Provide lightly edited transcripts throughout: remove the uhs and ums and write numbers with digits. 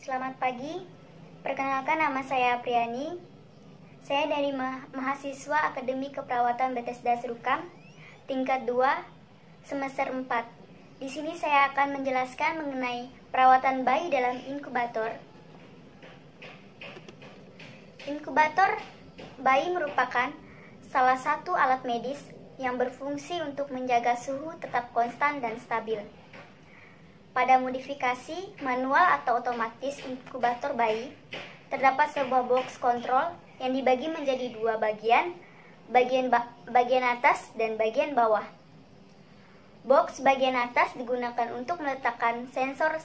Selamat pagi, perkenalkan nama saya Priani. Saya dari mahasiswa Akademi Keperawatan Bethesda Serukam, tingkat 2, semester 4. Di sini saya akan menjelaskan mengenai perawatan bayi dalam inkubator. Inkubator bayi merupakan salah satu alat medis yang berfungsi untuk menjaga suhu tetap konstan dan stabil. Pada modifikasi manual atau otomatis inkubator bayi, terdapat sebuah box kontrol yang dibagi menjadi dua bagian, bagian atas dan bagian bawah. Box bagian atas digunakan untuk meletakkan sensor,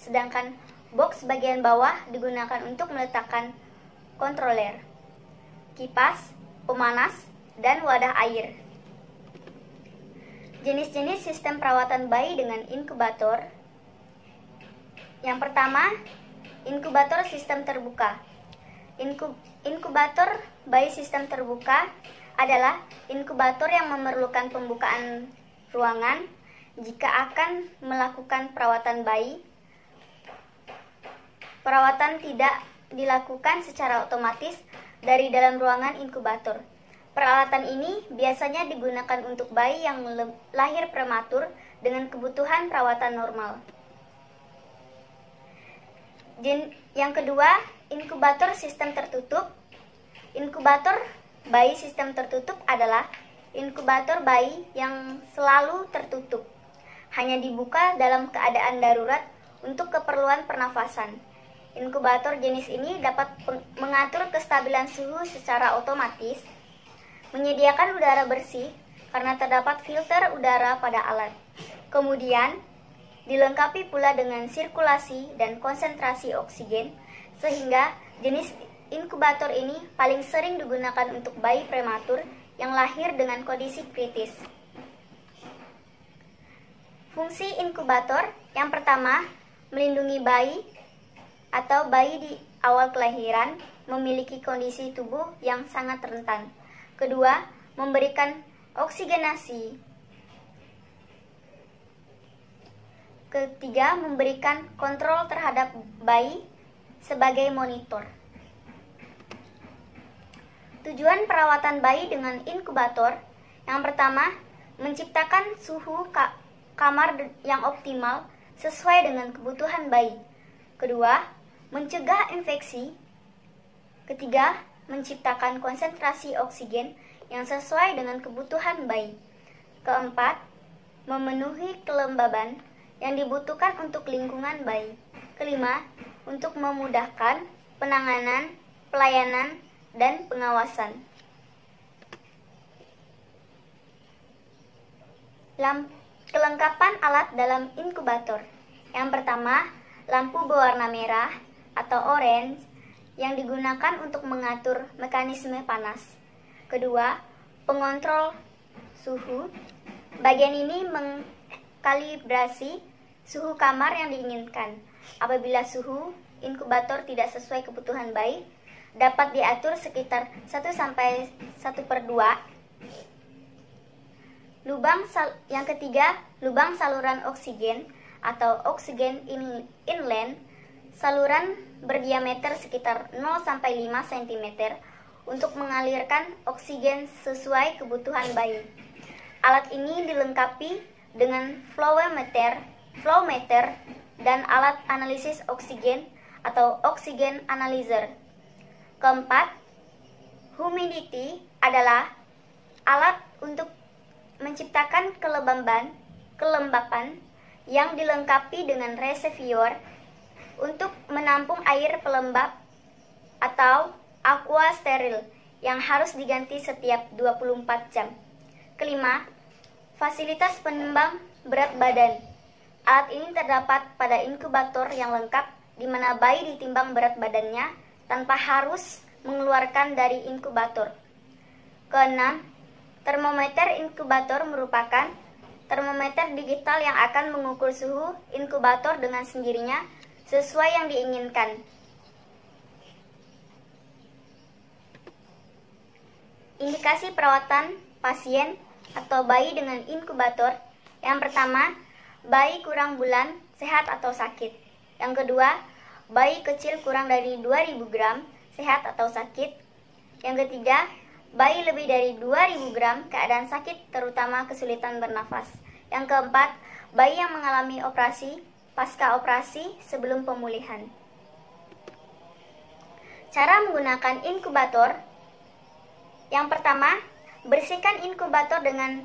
sedangkan box bagian bawah digunakan untuk meletakkan kontroler, kipas, pemanas, dan wadah air. Jenis-jenis sistem perawatan bayi dengan inkubator. Yang pertama, inkubator sistem terbuka. Inkubator bayi sistem terbuka adalah inkubator yang memerlukan pembukaan ruangan jika akan melakukan perawatan bayi. Perawatan tidak dilakukan secara otomatis dari dalam ruangan inkubator. Peralatan ini biasanya digunakan untuk bayi yang lahir prematur dengan kebutuhan perawatan normal. Yang kedua, inkubator sistem tertutup. Inkubator bayi sistem tertutup adalah inkubator bayi yang selalu tertutup, hanya dibuka dalam keadaan darurat untuk keperluan pernafasan. Inkubator jenis ini dapat mengatur kestabilan suhu secara otomatis, menyediakan udara bersih karena terdapat filter udara pada alat. Kemudian, dilengkapi pula dengan sirkulasi dan konsentrasi oksigen, sehingga jenis inkubator ini paling sering digunakan untuk bayi prematur yang lahir dengan kondisi kritis. Fungsi inkubator yang pertama, melindungi bayi atau bayi di awal kelahiran memiliki kondisi tubuh yang sangat rentan. Kedua, memberikan oksigenasi. Ketiga, memberikan kontrol terhadap bayi sebagai monitor. Tujuan perawatan bayi dengan inkubator, yang pertama, menciptakan suhu kamar yang optimal sesuai dengan kebutuhan bayi. Kedua, mencegah infeksi. Ketiga, menciptakan konsentrasi oksigen yang sesuai dengan kebutuhan bayi. Keempat, memenuhi kelembaban yang dibutuhkan untuk lingkungan bayi. Kelima, untuk memudahkan penanganan, pelayanan, dan pengawasan. Kelengkapan alat dalam inkubator. Yang pertama, lampu berwarna merah atau orange yang digunakan untuk mengatur mekanisme panas. Kedua, pengontrol suhu. Bagian ini mengkalibrasi suhu kamar yang diinginkan. Apabila suhu inkubator tidak sesuai kebutuhan bayi, dapat diatur sekitar 1/1/2. Yang ketiga, lubang saluran oksigen atau oksigen inlet. Saluran berdiameter sekitar 0-5 cm untuk mengalirkan oksigen sesuai kebutuhan bayi. Alat ini dilengkapi dengan flowmeter dan alat analisis oksigen atau oksigen analyzer. Keempat, humidity adalah alat untuk menciptakan kelembapan yang dilengkapi dengan reservoir untuk menampung air pelembab atau aqua steril yang harus diganti setiap 24 jam. Kelima, fasilitas penimbang berat badan. Alat ini terdapat pada inkubator yang lengkap di mana bayi ditimbang berat badannya tanpa harus mengeluarkan dari inkubator. Keenam, termometer inkubator merupakan termometer digital yang akan mengukur suhu inkubator dengan sendirinya sesuai yang diinginkan. Indikasi perawatan pasien atau bayi dengan inkubator. Yang pertama, bayi kurang bulan, sehat atau sakit. Yang kedua, bayi kecil kurang dari 2000 gram, sehat atau sakit. Yang ketiga, bayi lebih dari 2000 gram, keadaan sakit terutama kesulitan bernafas. Yang keempat, bayi yang mengalami operasi, pasca operasi, sebelum pemulihan. Cara menggunakan inkubator. Yang pertama, bersihkan inkubator dengan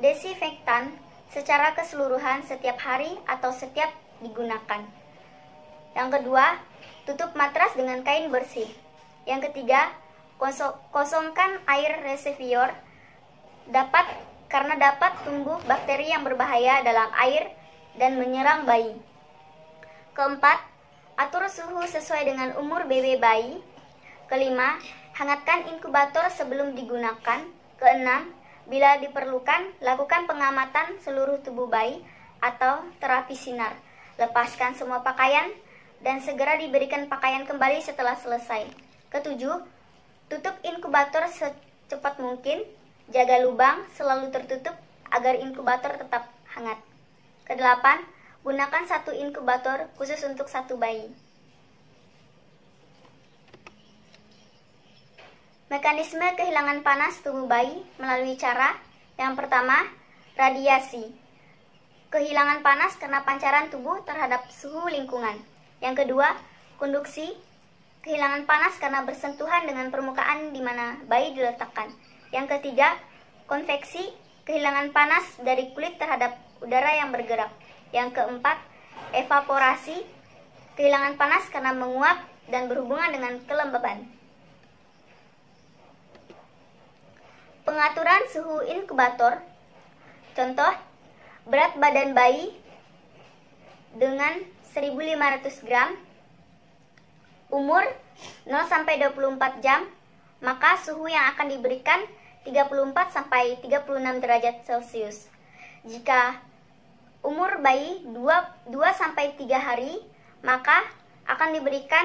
desinfektan secara keseluruhan setiap hari atau setiap digunakan. Yang kedua, tutup matras dengan kain bersih. Yang ketiga, kosongkan air reservoir karena dapat tumbuh bakteri yang berbahaya dalam air dan menyerang bayi. Keempat, atur suhu sesuai dengan umur BB bayi. Kelima, hangatkan inkubator sebelum digunakan. Keenam, bila diperlukan, lakukan pengamatan seluruh tubuh bayi atau terapi sinar. Lepaskan semua pakaian dan segera diberikan pakaian kembali setelah selesai. Ketujuh, tutup inkubator secepat mungkin. Jaga lubang selalu tertutup agar inkubator tetap hangat. Kedelapan, gunakan satu inkubator khusus untuk satu bayi. Mekanisme kehilangan panas tubuh bayi melalui cara yang pertama, radiasi. Kehilangan panas karena pancaran tubuh terhadap suhu lingkungan. Yang kedua, konduksi. Kehilangan panas karena bersentuhan dengan permukaan di mana bayi diletakkan. Yang ketiga, konveksi. Kehilangan panas dari kulit terhadap udara yang bergerak. Yang keempat, evaporasi. Kehilangan panas karena menguap dan berhubungan dengan kelembaban. Pengaturan suhu inkubator. Contoh, berat badan bayi dengan 1500 gram, umur 0-24 jam, maka suhu yang akan diberikan 34-36 derajat Celcius. Jika umur bayi 2-3 hari, maka akan diberikan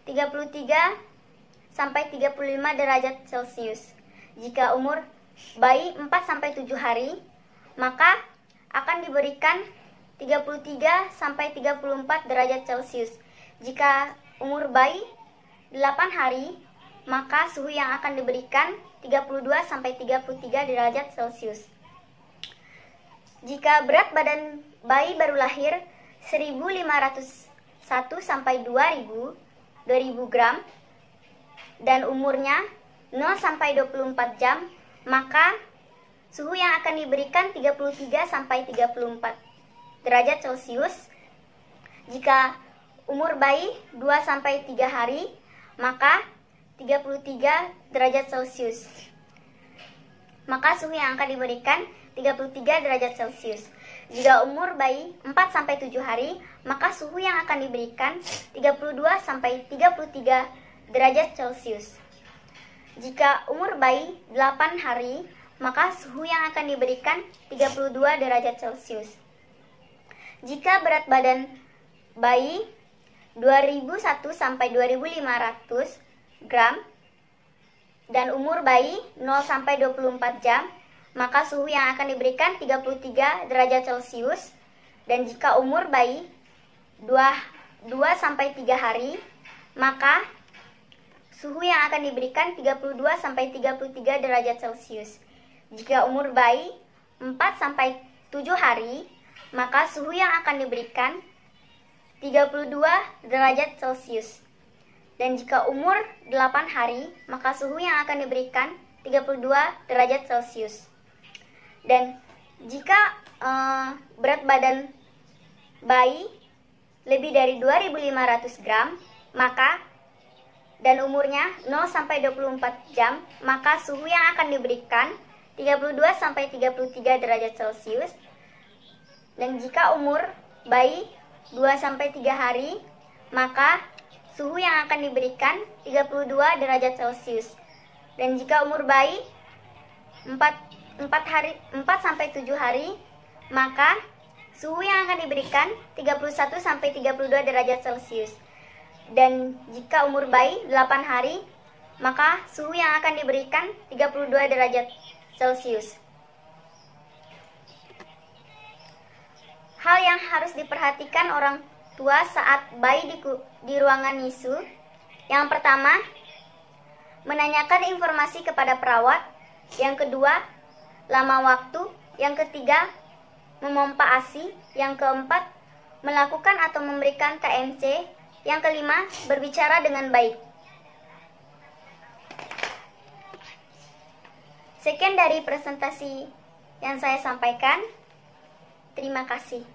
33-35 derajat Celcius. Jika umur bayi 4-7 hari, maka akan diberikan 33-34 derajat Celcius. Jika umur bayi 8 hari, maka suhu yang akan diberikan 32-33 derajat Celcius. Jika berat badan bayi baru lahir 1501-2000 gram dan umurnya 0-24 jam, maka suhu yang akan diberikan 33-34 derajat Celcius. Jika umur bayi 2-3 hari, maka 33 derajat Celcius. Maka suhu yang akan diberikan 33 derajat Celcius. Jika umur bayi 4-7 hari, maka suhu yang akan diberikan 32-33 derajat Celcius. Jika umur bayi 8 hari, maka suhu yang akan diberikan 32 derajat Celcius. Jika berat badan bayi 2001-2500 gram dan umur bayi 0-24 jam, maka suhu yang akan diberikan 33 derajat Celcius. Dan jika umur bayi 2-3 hari, maka suhu yang akan diberikan 32-33 derajat Celcius. Jika umur bayi 4-7 hari, maka suhu yang akan diberikan 32 derajat Celcius. Dan jika umur 8 hari, maka suhu yang akan diberikan 32 derajat Celcius. Dan jika berat badan bayi lebih dari 2500 gram, maka dan umurnya 0-24 jam, maka suhu yang akan diberikan 32-33 derajat Celcius. Dan jika umur bayi 2-3 hari, maka suhu yang akan diberikan 32 derajat Celcius. Dan jika umur bayi 4-7 hari, maka suhu yang akan diberikan 31-32 derajat Celcius. Dan jika umur bayi 8 hari, maka suhu yang akan diberikan 32 derajat Celcius. Hal yang harus diperhatikan orang tua saat bayi di ruangan NICU. Yang pertama, menanyakan informasi kepada perawat. Yang kedua, lama waktu. Yang ketiga, memompa ASI. Yang keempat, melakukan atau memberikan KMC. Yang kelima, berbicara dengan baik. Sekian dari presentasi yang saya sampaikan. Terima kasih.